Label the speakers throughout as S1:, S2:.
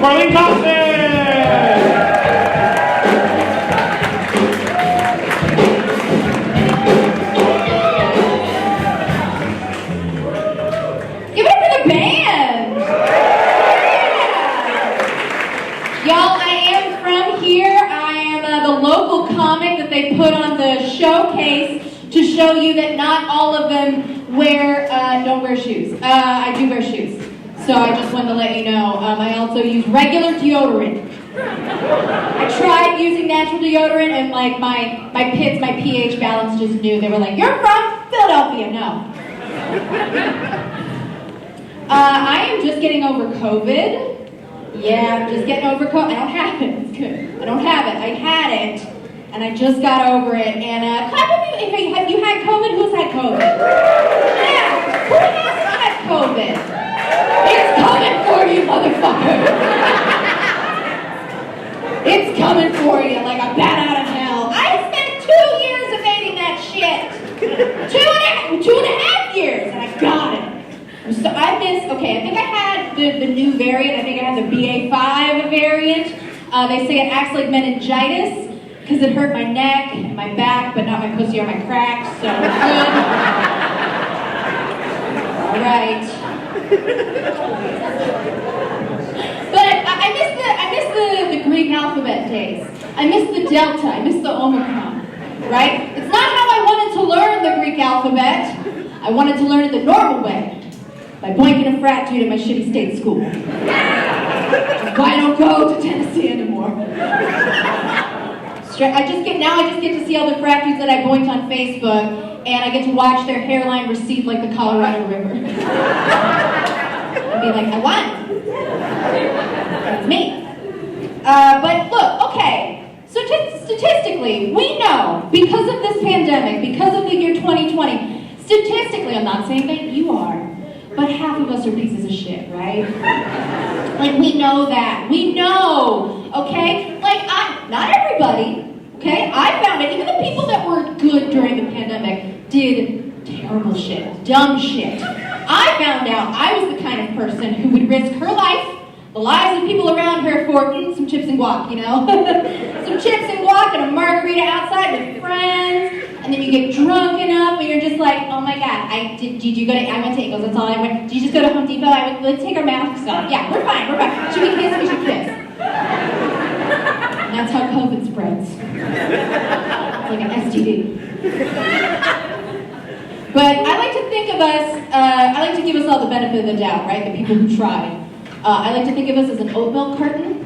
S1: Marlene Thompson!
S2: Give it up for the band! Y'all, I am from here. I am the local comic that they put on the showcase to show you that not all of them don't wear shoes. I do wear shoes. So I just wanted to let you know. I also use regular deodorant. I tried using natural deodorant and like my pH balance just knew. They were like, "You're from Philadelphia." No. I am just getting over COVID. Yeah, I'm just getting over COVID. I don't have it. It's good. I don't have it. I had it, and I just got over it. And clap if you had COVID. Who's had COVID? Yeah, who hasn't had COVID? It's coming for you, motherfucker. It's coming for you like a bat out of hell. I spent 2 years evading that shit. 2.5 years, and I got it. So I think I had the new variant. I think I had the BA.5 variant. They say it acts like meningitis because it hurt my neck and my back, but not my pussy or my crack, so we're good. All right. But I miss the Greek alphabet days. I miss the Delta. I miss the Omicron, right? It's not how I wanted to learn the Greek alphabet. I wanted to learn it the normal way. By boinking a frat dude at my shitty state school. That's why I don't go to Tennessee anymore. I just get to see all the frat dudes that I boinked on Facebook, and I get to watch their hairline recede like the Colorado River. And be like, I won. That's me. But look, okay. So statistically, we know, because of this pandemic, because of the year 2020, statistically, I'm not saying that you are, but half of us are pieces of shit, right? Like, we know that. We know, okay? Like, not everybody, okay? I found it. Even the people that were good during the pandemic did terrible shit, dumb shit. I found out I was the kind of person who would risk her life, the lives of people around her for some chips and guac, you know? Some chips and guac and a margarita outside with friends. And then you get drunk enough and you're just like, oh my God, did you go to, I went to Ingles, that's all I went. Did you just go to Home Depot? Let's take our masks off. Yeah, we're fine. Should we kiss? We should kiss. And that's how COVID spreads. It's like an STD. But I like to think of us, I like to give us all the benefit of the doubt, right? The people who tried. I like to think of us as an oat milk carton.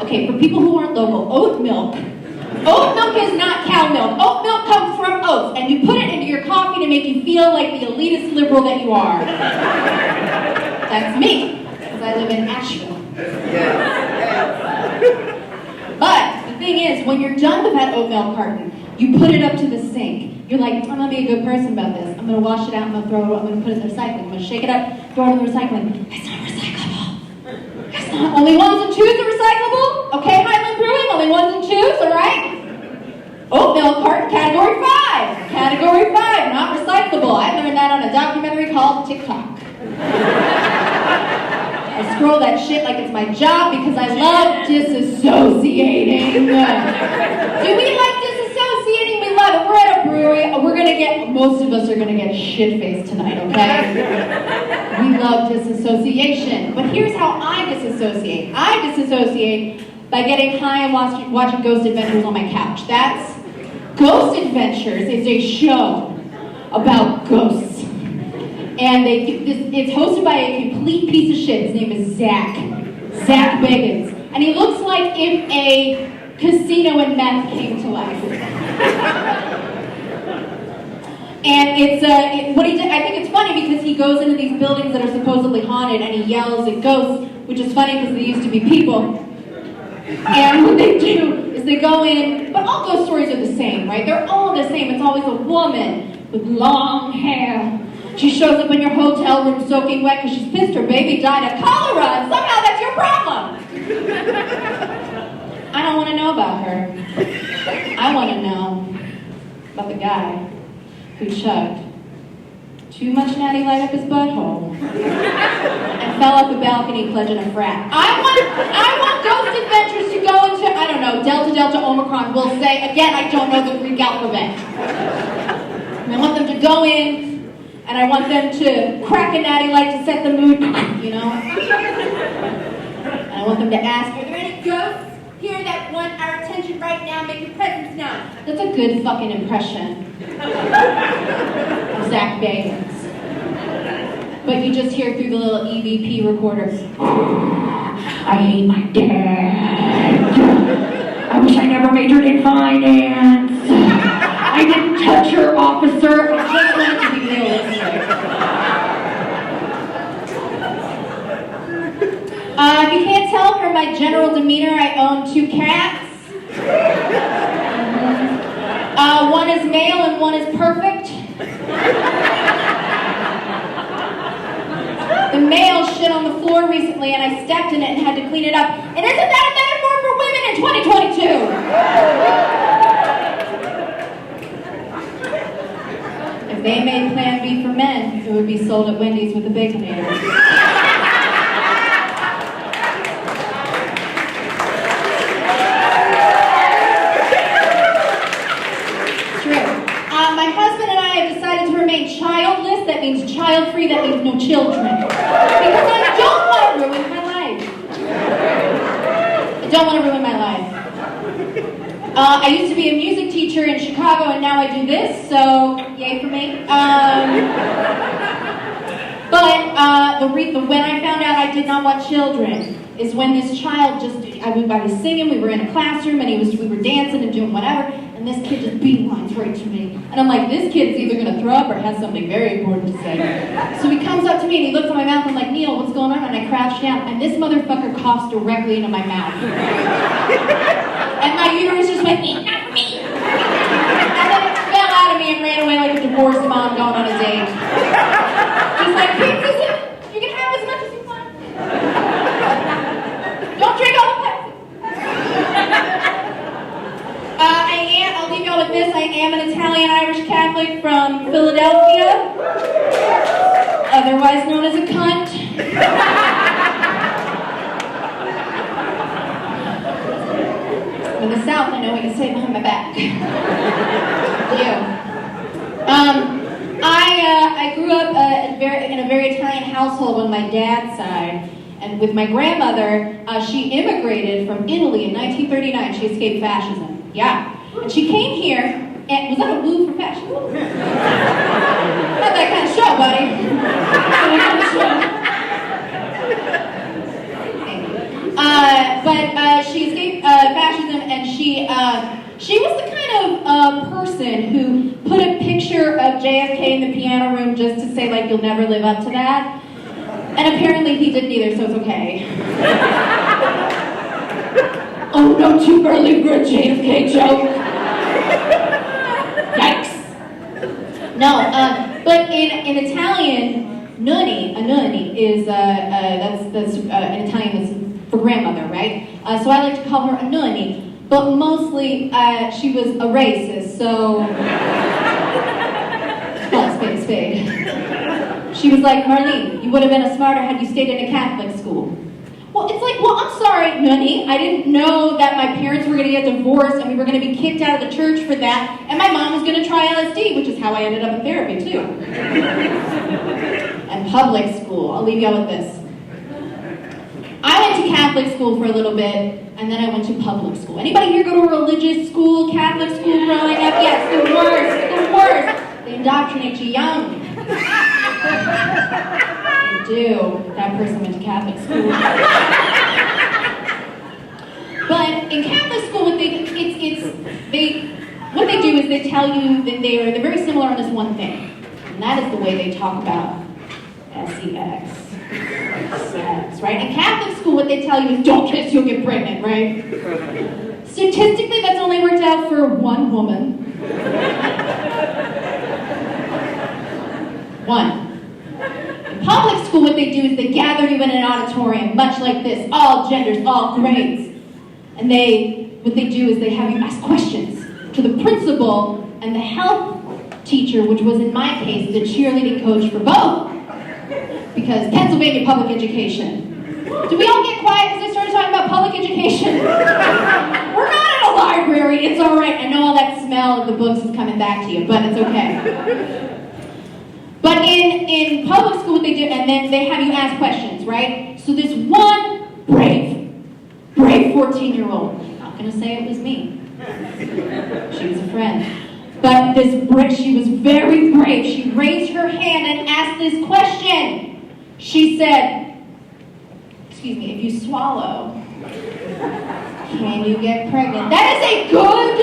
S2: Okay, for people who aren't local, oat milk is not cow milk. Oat milk comes from oats, and you put it into your coffee to make you feel like the elitist liberal that you are. That's me, because I live in Asheville. But the thing is, when you're done with that oat milk carton, you put it up to the sink. You're like, I'm gonna be a good person about this. I'm gonna wash it out, I'm gonna throw it, I'm gonna put it in the recycling, I'm gonna shake it up, throw it in the recycling. It's not recyclable. It's not. Only ones and twos are recyclable? Okay, Highland Brewing, only ones and twos, all right? Oat milk carton, category 5. Category 5, not recyclable. I learned that on a documentary called TikTok. I scroll that shit like it's my job because I love disassociating. Do we like disassociating? We love it. We're at a brewery. Most of us are gonna get shit-faced tonight, okay? We love disassociation. But here's how I disassociate. I disassociate by getting high and watching Ghost Adventures on my couch. Ghost Adventures is a show about ghosts. And it's hosted by a complete piece of shit. His name is Zach Bagans. And he looks like if a casino and meth came to life. And what he did, I think it's funny because he goes into these buildings that are supposedly haunted and he yells at ghosts, which is funny because they used to be people. And what they do is they go in, but all ghost stories are the same, right? They're all the same. It's always a woman with long hair. She shows up in your hotel room soaking wet because she's pissed her baby died of cholera, and somehow that's your problem. I don't want to know about her. I want to know about the guy who chugged too much natty light up his butthole, and fell off a balcony pledging a frat. I want Ghost Adventures to go into, I don't know, Delta Delta Omicron. We'll say, again, I don't know the Greek alphabet. And I want them to go in, and I want them to crack a natty light to set the mood, you know? And I want them to ask, are there any ghosts here that want our attention right now? Make your presence known. That's a good fucking impression of Zach Bagans. But you just hear through the little EVP recorder, I hate my dad. I wish I never majored in finance. I didn't touch her, officer. I just wanted to be realistic. If you can't tell from my general demeanor, I own 2 cats. One is male and one is perfect. The male shit on the floor recently and I stepped in it and had to clean it up. And isn't that a metaphor for women in 2022? If they made Plan B for men, it would be sold at Wendy's with a Baconator. My husband and I have decided to remain childless. That means child-free. That means no children. Because I don't want to ruin my life. I don't want to ruin my life. I used to be a music teacher in Chicago, and now I do this, so yay for me. When I found out I did not want children is when this child I was singing, we were in a classroom, and we were dancing and doing whatever, and this kid just beelines right to me. And I'm like, this kid's either going to throw up or has something very important to say. So he comes up to me and he looks at my mouth and I'm like, Neil, what's going on? And I crouch down and this motherfucker coughs directly into my mouth. And my uterus just went, not for me. And then it fell out of me and ran away like a divorced mom going on a date. He's like, pizza, you can have as much as you want. Don't drink all the Pepsi. I'll leave y'all with this. I am an Italian-Irish Catholic from Philadelphia, otherwise known as a cunt. In the South, I know what you say behind my back. I grew up in a very Italian household on my dad's side. And with my grandmother, she immigrated from Italy in 1939. She escaped fascism. Yeah. And she came here, and was that a woo for fascism? Not that kind of show, buddy. But she escaped fascism, and she was the kind of person who put a picture of JFK in the piano room just to say, like, you'll never live up to that. And apparently he didn't either, so it's okay. Oh, no, too early for a JFK joke. Yikes. No, but in Italian, nonni, a nonni is that's an Italian that's for grandmother, right? So I like to call her a nonni, but mostly she was a racist, so well, spade, spade. She was like, Marlene, you would have been a smarter had you stayed in a Catholic school. Well, it's like, well, I'm sorry, nonni. I didn't know that my parents were going to get divorced and we were going to be kicked out of the church for that, and my mom was going to try LSD, which is how I ended up in therapy, too. And public school. I'll leave y'all with this. I went to Catholic school for a little bit, and then I went to public school. Anybody here go to a religious school, Catholic school growing up? Yes, the worst, the worst. They indoctrinate you young. They do. That person went to Catholic school. But in Catholic school, what they do is they tell you that they're very similar on this one thing, and that is the way they talk about sex, right? In Catholic school, what they tell you is don't kiss, you'll get pregnant, right? Statistically, that's only worked out for one woman. One. In public school, what they do is they gather you in an auditorium, much like this, all genders, all grades. And what they do is they have you ask questions to the principal and the health teacher, which was in my case the cheerleading coach for both. Because Pennsylvania public education. Did we all get quiet because I started talking about public education? We're not at a library, it's all right. I know all that smell of the books is coming back to you, but it's okay. But in public school, what they do, and then they have you ask questions, right? So this one brave 14-year-old, I'm not gonna say it was me. She was a friend. But she was very brave. She raised her hand and asked this question. She said, excuse me, if you swallow, can you get pregnant? That is a good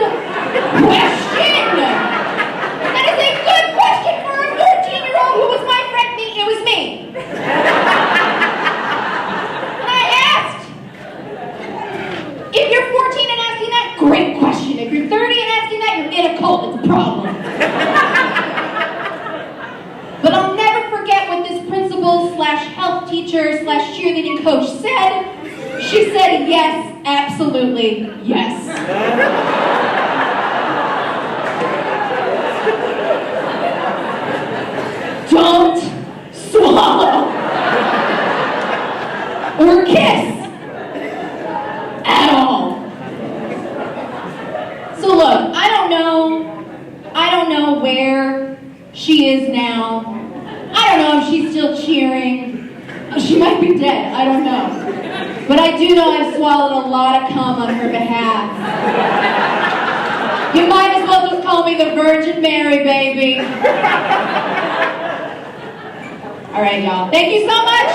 S2: question! That is a good question for a 14-year-old who was my friend. It was me. And I asked, if you're 14 and asking that, great question. If you're 30 and asking that, you're in a cult. It's a problem. But I'll never forget what this principal/health teacher/cheerleading coach said. She said, yes, absolutely, yes. Don't swallow or kiss at all. So look, I don't know where she is now. I don't know if she's still cheering. She might be dead, I don't know. But I do know I've swallowed a lot of cum on her behalf. You might as well just call me the Virgin Mary, baby. All right, y'all. Thank you so much.